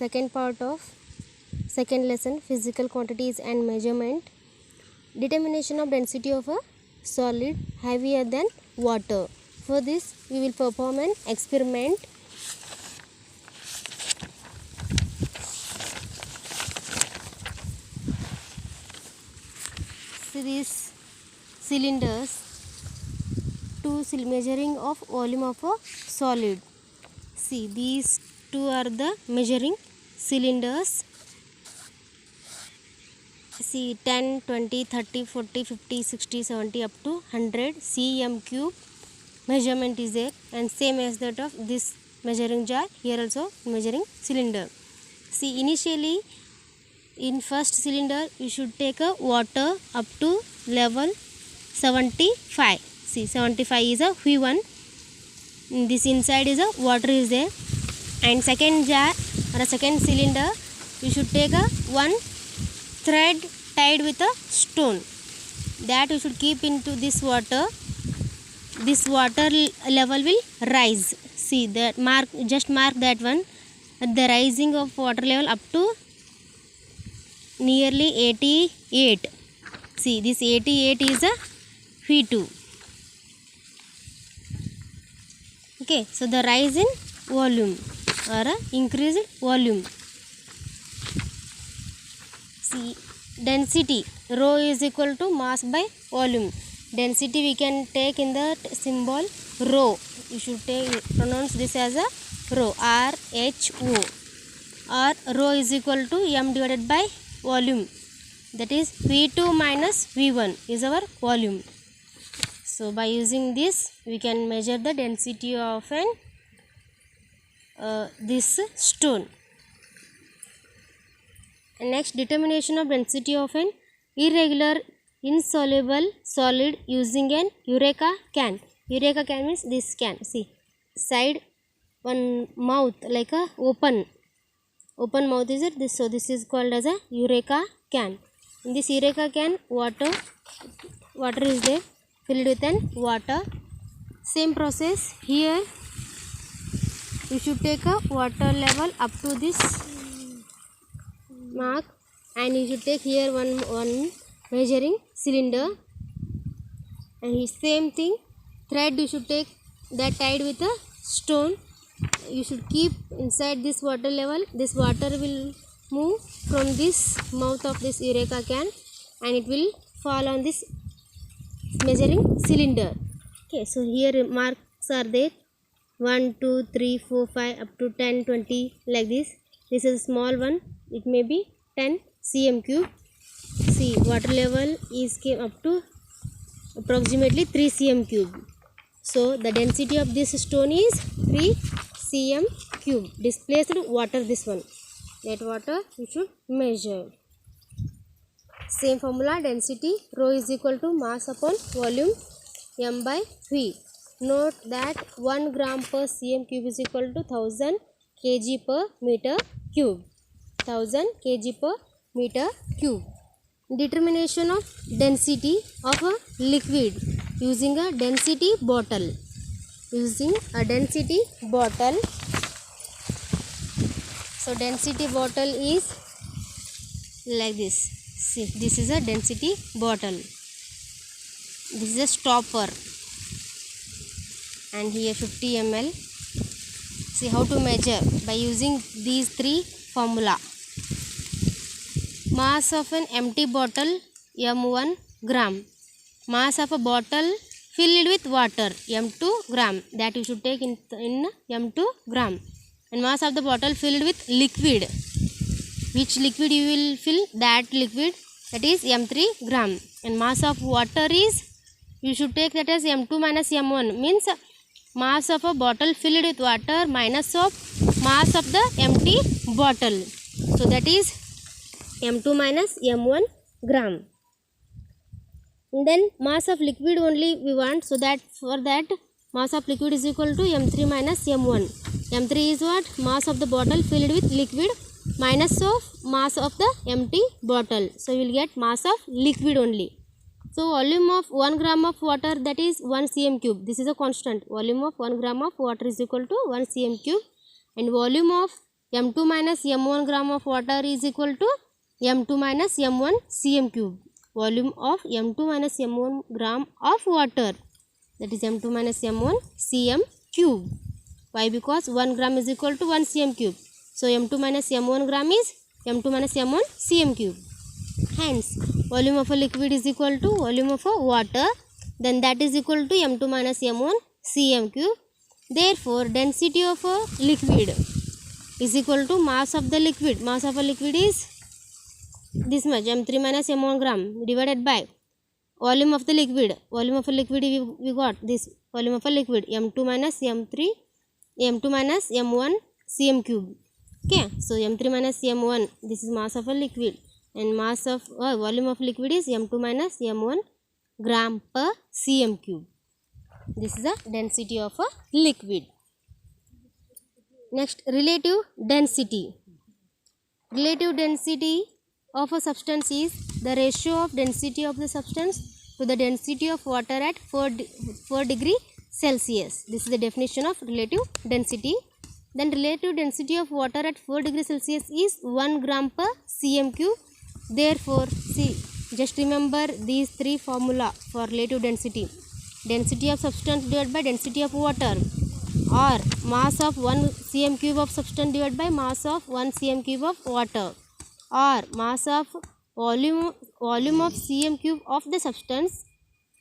second part of second lesson, physical quantities and measurement. Determination of density of a solid heavier than water. For this we will perform an experiment. See these cylinders, two measuring of volume of a solid. See, these two are the measuring cylinders. See, 10, 20, 30, 40, 50, 60, 70 up to 100 cm cube measurement is there, and same as that of this measuring jar, here also measuring cylinder. See, initially in first cylinder you should take a water up to level 75. See, 75 is a V1. This inside is a water is there, and second jar or a second cylinder you should take a one thread tied with a stone, that you should keep into this water. This water level will rise. See that mark, just mark that one, the rising of water level up to nearly 88. See, this 88 is a V2. Okay, so the rise in volume or increased volume. See, density, rho is equal to mass by volume. Density we can take in the symbol rho. You should pronounce this as a rho, R-H-O, or rho is equal to m divided by volume, that is V2 minus V1 is our volume. So by using this we can measure the density of an this stone. Next, determination of density of an irregular insoluble solid using an Eureka can. Eureka can means this can. See, side one mouth like a open mouth is it this, so this is called as a Eureka can. In this Eureka can, water is there, filled with an water. Same process here, you should take a water level up to this mark, and you should take here one measuring cylinder, and same thing, thread you should take that tied with a stone. You should keep inside this water level. This water will move from this mouth of this Eureka can, and it will fall on this measuring cylinder. Okay, so here marks are there, 1, 2, 3, 4, 5 up to 10, 20 like this. This is a small one, it may be 10 cm cube. See, water level is came up to approximately 3 cm cube. So the density of this stone is 3 cm cube. Displaced water, this one, that water you should measure. Same formula, density rho is equal to mass upon volume m by v. Note that 1 gram per cm cube is equal to 1000 kg per meter cube. 1000 kg per meter cube. Determination of density of a liquid using a density bottle. Using a density bottle. So density bottle is like this. See, this is a density bottle. This is a stopper, and here 50 ml. See how to measure by using these three formula. Mass of an empty bottle m1 gram. Mass of a bottle filled with water m2 gram, that you should take in m2 gram. And mass of the bottle filled with liquid, which liquid you will fill, that liquid, that is m3 gram. And mass of water is, you should take that as m2 minus m1, means mass of a bottle filled with water minus of mass of the empty bottle. So that is m2 minus m1 gram. And then mass of liquid only we want, so that for that mass of liquid is equal to m3 minus m1. m3 is what? Mass of the bottle filled with liquid minus of mass of the empty bottle. So you will get mass of liquid only. So volume of 1 gram of water, that is 1 cm cube. This is a constant. Volume of 1 gram of water is equal to 1 cm cube, and volume of m2 minus m1 gram of water is equal to m2 minus m1 cm cube. Volume of m2 minus m1 gram of water, that is m2 minus m1 cm cube. Why? Because 1 gram is equal to 1 cm cube. So m2 minus m1 gram is m2 minus m1 cm cube. Hence, volume of a liquid is equal to volume of a water, then that is equal to m2 minus m1 cm cube. Therefore, density of a liquid is equal to mass of the liquid. Mass of a liquid is this much, m3 minus m1 gram divided by volume of the liquid. Volume of a liquid we got this volume of a liquid m2 minus m1 cm cube. Okay, so m3 minus m1, this is mass of a liquid, and mass of volume of liquid is m2 minus m1 gram per cm cube. This is the density of a liquid. Next, relative density. Relative density of a substance is the ratio of density of the substance to the density of water at 4 degree Celsius. This is the definition of relative density. Then relative density of water at 4 degree Celsius is 1 gram per cm cube. Therefore, see, just remember these three formula for relative density. Density of substance divided by density of water, or mass of 1 cm cube of substance divided by mass of 1 cm cube of water, or mass of volume of cm cube of the substance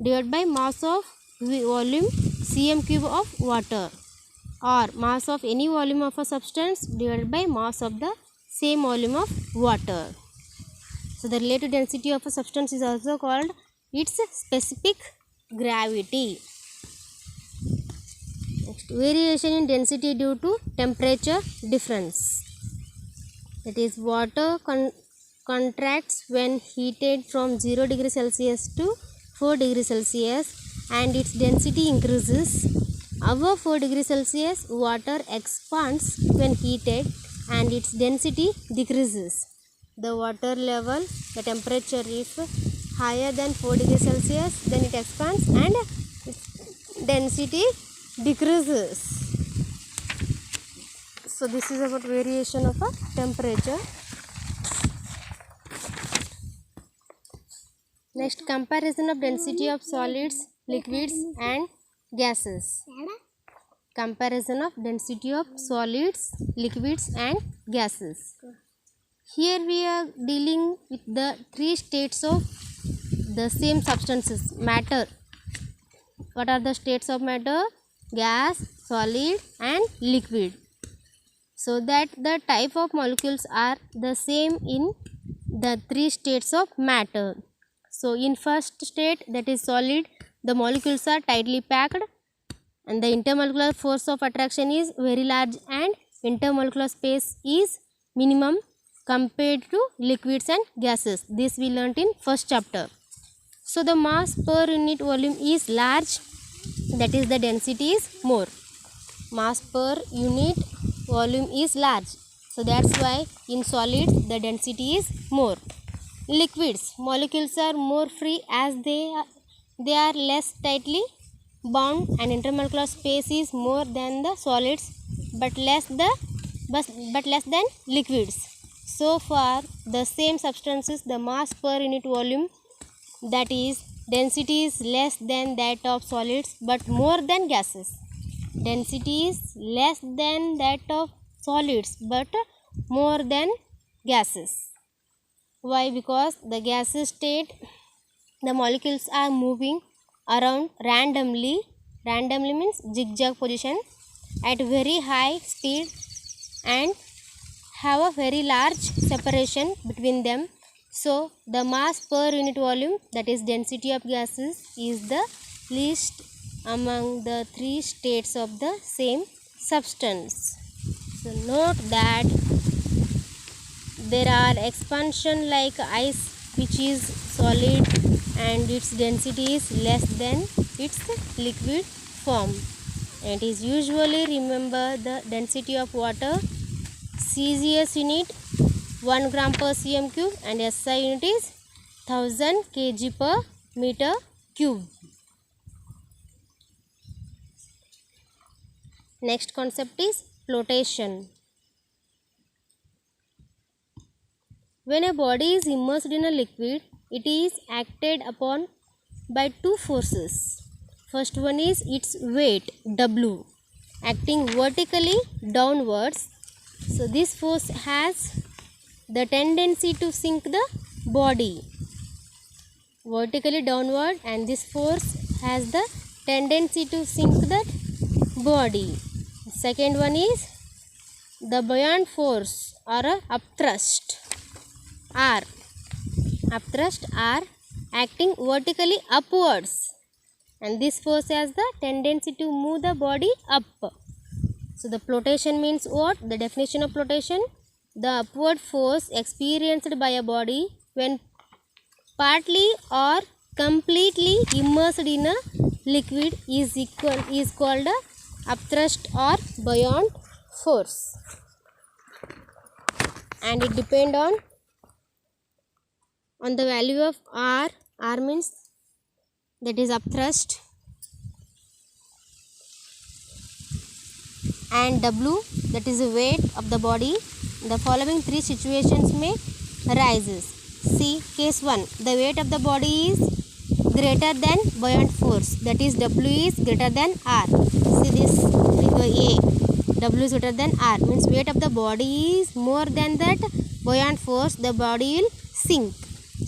divided by mass of volume cm cube of water, or mass of any volume of a substance divided by mass of the same volume of water. So the relative density of a substance is also called its specific gravity. Next, variation in density due to temperature difference. That is, water contracts when heated from 0 degree Celsius to 4 degree Celsius and its density increases. Above 4 degree Celsius, water expands when heated and its density decreases. The water level, the temperature is higher than 4 degree Celsius, then it expands and its density decreases. So this is about variation of a temperature. Next, comparison of density of solids, liquids and gases. Comparison of density of solids, liquids and gases. Here we are dealing with the three states of the same substances, matter. What are the states of matter? Gas, solid and liquid. So that the type of molecules are the same in the three states of matter. So in first state, that is solid, the molecules are tightly packed and the intermolecular force of attraction is very large and intermolecular space is minimum compared to liquids and gases. This we learnt in first chapter. So the mass per unit volume is large, that is the density is more. Mass per unit volume is large, so that's why in solids the density is more. Liquids, molecules are more free as they are less tightly bound and intermolecular space is more than the solids but less than liquids. So for the same substances, the mass per unit volume, that is density is less than that of solids but more than gases. Density is less than that of solids but more than gases. Why? Because the gaseous state, the molecules are moving around randomly means zigzag position at very high speed and have a very large separation between them. So the mass per unit volume, that is density of gases, is the least among the three states of the same substance. So note that there are expansion like ice, which is solid and its density is less than its liquid form. And it is usually, remember, the density of water, CGS unit 1 gram per cm cube and SI unit is 1000 kg per meter cube. Next concept is flotation. When a body is immersed in a liquid, it is acted upon by two forces. First one is its weight, W, acting vertically downwards. So this force has the tendency to sink the body vertically downward, and this force has the tendency to sink that body. Second one is the buoyant force or a upthrust R. Upthrust R acting vertically upwards, and this force has the tendency to move the body up. So the flotation means what? The definition of flotation: the upward force experienced by a body when partly or completely immersed in a liquid is called a upthrust or buoyant force, and it depend on the value of R. R means that is upthrust, and W, that is the weight of the body. The following three situations may arises. See, case 1, the weight of the body is greater than buoyant force, that is W is greater than R. See this figure A, W is greater than R means weight of the body is more than that buoyant force, the body will sink.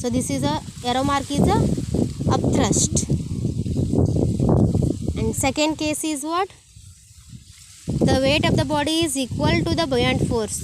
So this is a arrow mark is a upthrust. And second case is what? The weight of the body is equal to the buoyant force.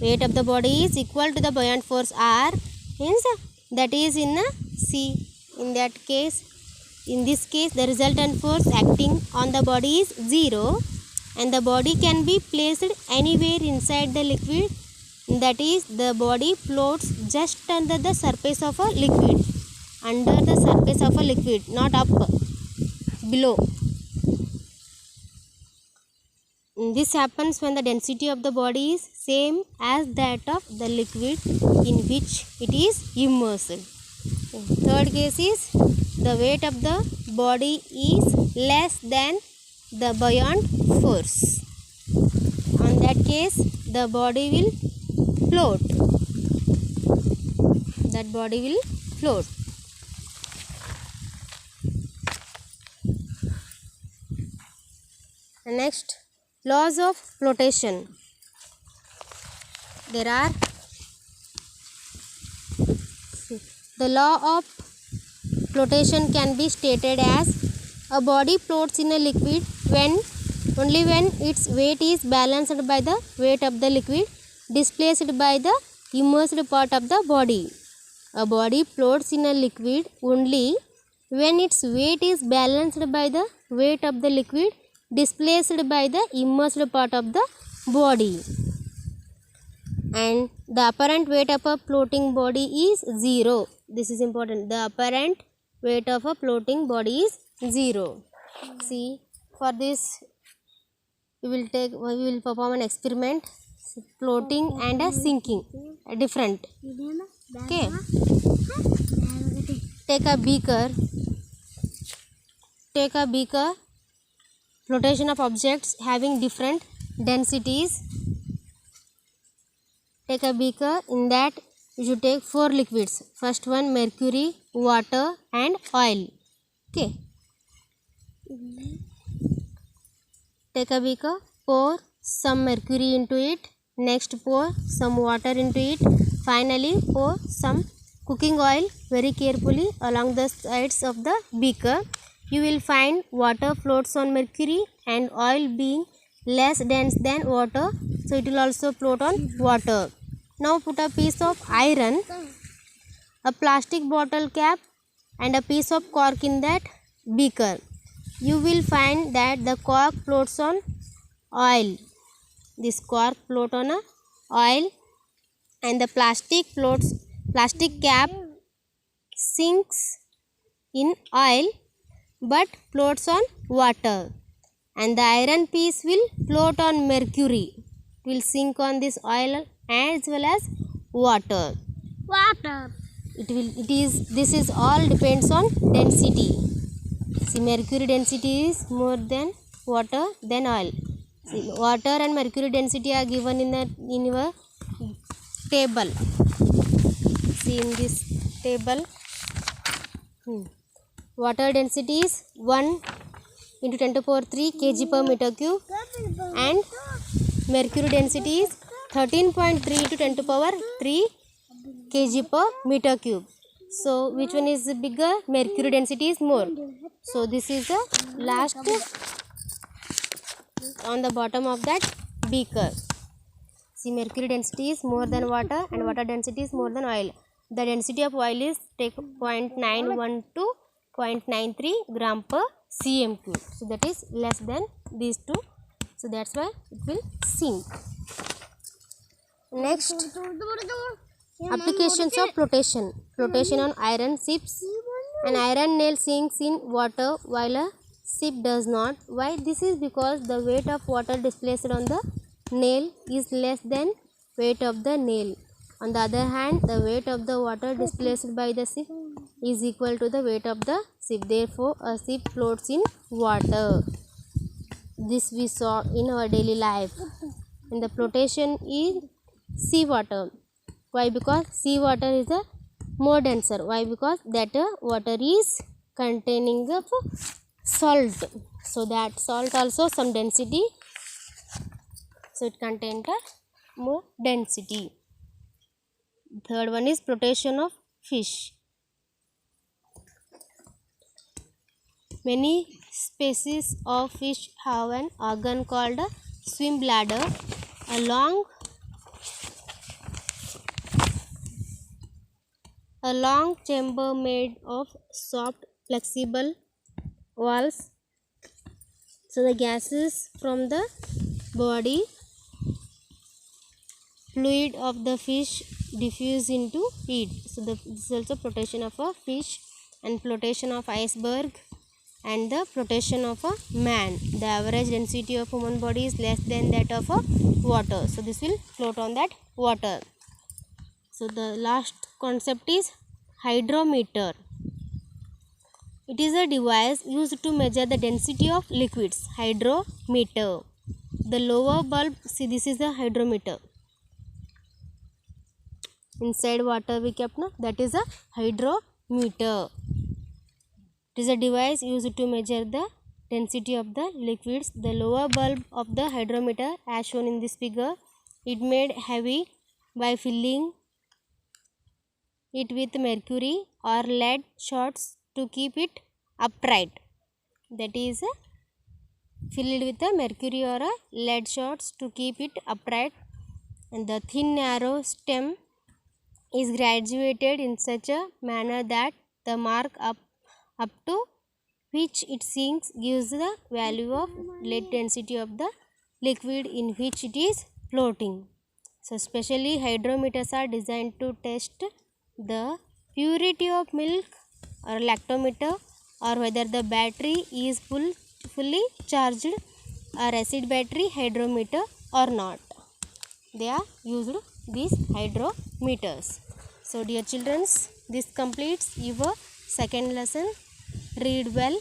Weight of the body is equal to the buoyant force R means that is in a C. In that case, in this case, the resultant force acting on the body is 0, and the body can be placed anywhere inside the liquid. That is, the body floats just under the surface of a liquid, under the surface of a liquid, not up, below. This happens when the density of the body is same as that of the liquid in which it is immersed. Third case is the weight of the body is less than the buoyant force. On that case, the body will float. That body will float. Next, laws of flotation. There are the law of flotation can be stated as a body floats in a liquid only when its weight is balanced by the weight of the liquid displaced by the immersed part of the body. A body floats in a liquid only when its weight is balanced by the weight of the liquid displaced by the immersed part of the body. And the apparent weight of a floating body is 0. This is important. The apparent weight of a floating body is 0. See, for this we will perform an experiment. Floating and a sinking different. Okay. Take a beaker. Flotation of objects having different densities. Take a beaker. In that you should take 4 liquids. First one, mercury, water and oil. Okay. Take a beaker, pour some mercury into it. Next pour some water into it. Finally pour some cooking oil very carefully along the sides of the beaker. You will find water floats on mercury, and oil being less dense than water, so it will also float on water. Now put a piece of iron, a plastic bottle cap and a piece of cork in that beaker. You will find that the cork floats on oil. This cork floats on a oil, and the plastic cap sinks in oil but floats on water, and the iron piece will float on mercury. It will sink on this oil as well as water. This is all depends on density. See, mercury density is more than water than oil. See, water and mercury density are given in your table. see in this table. Water density is 1 into 10 to power 3 kg per meter cube, and mercury density is 13.3 into 10 to power 3 kg per meter cube. So which one is bigger? Mercury density is more. So this is the last on the bottom of that beaker. See, mercury density is more than water and water density is more than oil. The density of oil is take 0.91 to 0.93 gram per cm cube. So that is less than these two. So that's why it will sink. Next, applications of flotation. Flotation on iron ships. An iron nail sinks in water while a ship does not. Why? This is because the weight of water displaced on the nail is less than weight of the nail. On the other hand, the weight of the water displaced by the ship is equal to the weight of the ship. Therefore, a ship floats in water. This we saw in our daily life. And the flotation is seawater. Why? Because seawater is a more denser. Why? Because that water is containing of salt. So that salt also some density. So it contains more density. Third one is flotation of fish. Many species of fish have an organ called a swim bladder. A long chamber made of soft flexible walls. So the gases from the body fluid of the fish diffuse into it. So this is also flotation of a fish, and flotation of iceberg, and the flotation of a man. The average density of human body is less than that of a water. So this will float on that water. So the last concept is hydrometer. It is a device used to measure the density of liquids. Hydrometer. The lower bulb, see, this is the hydrometer. Inside water we kept, no? That is a hydrometer. It is a device used to measure the density of the liquids. The lower bulb of the hydrometer, as shown in this figure, it made heavy by filling it with mercury or lead shots to keep it upright. That is filled with a mercury or a lead shots to keep it upright. And the thin narrow stem is graduated in such a manner that the mark up to which it sinks gives the value of lead density of the liquid in which it is floating. So specially hydrometers are designed to test the purity of milk, or lactometer, or whether the battery is fully charged, or acid battery hydrometer or not. They are used, these hydrometers. So dear children, this completes your second lesson. Read well.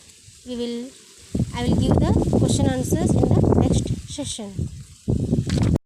I will give the question answers in the next session.